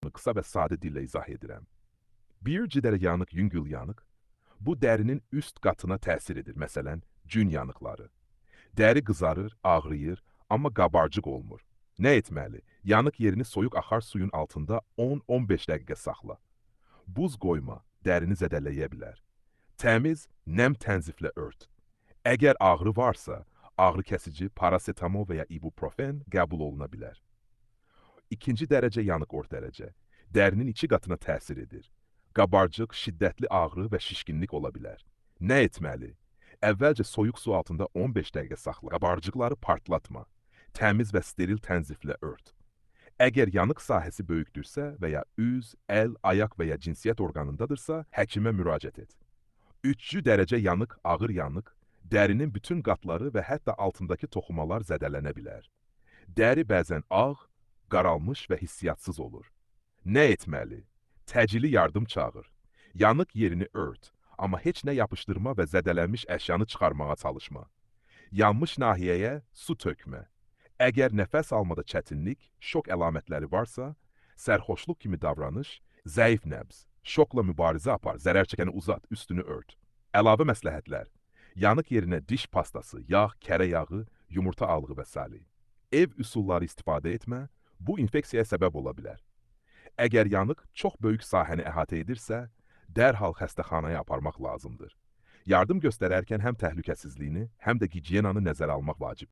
Kısa və sadə dillə izah edirəm. Bir cüdər yanıq, yüngül yanıq, bu dərinin üst qatına təsir edir. Məsələn, gün yanıqları. Dəri qızarır, ağrıyır, amma qabarcıq olmur. Nə etməli? Yanıq yerini soyuq axar suyun altında 10-15 dəqiqə saxla. Buz qoyma, dərini zədələyə bilər. Təmiz, nəm tənziflə ört. Əgər ağrı varsa, ağrı kəsici, parasetamol və ya ibuprofen qəbul oluna bilər. İkinci dərəcə yanıq orta dərəcə. Dərinin iki qatına təsir edir. Qabarcıq, şiddətli ağrı və şişkinlik ola bilər. Nə etməli? Əvvəlcə soyuq su altında 15 dəqiqə saxla. Qabarcıqları partlatma. Təmiz və steril tənziflə ört. Əgər yanıq sahəsi böyükdürsə və ya üz, əl, ayaq və ya cinsiyyət orqanındadırsa, həkimə müraciət et. Üçüncü dərəcə yanıq, ağır yanıq, dərinin bütün qatları və hətta altındakı toxumalar zədələnə bilər. Dəri bəzən ağ, qaralmış və hissiyatsız olur. Nə etməli? Təcili yardım çağır. Yanıq yerini ört, amma heç nə yapışdırma və zədələnmiş əşyanı çıxarmağa çalışma. Yanmış nahiyəyə su tökmə. Əgər nəfəs almada çətinlik, şok əlamətləri varsa, sərxoşluq kimi davranış, zəif nəbz, şokla mübarizə apar, zərər çəkəni uzat, üstünü ört. Əlavə məsləhətlər: yanıq yerinə diş pastası, yağ, kərə yağı, yumurta alğı və s. Ev üsulları istifadə etmə, bu infeksiyaya səbəb ola bilər. Əgər yanıq çox böyük sahəni əhatə edirsə, dərhal xəstəxanaya aparmaq lazımdır. Yardım göstərərkən həm təhlükəsizliyini, həm də gigiyenanı nəzərə almaq vacibdir.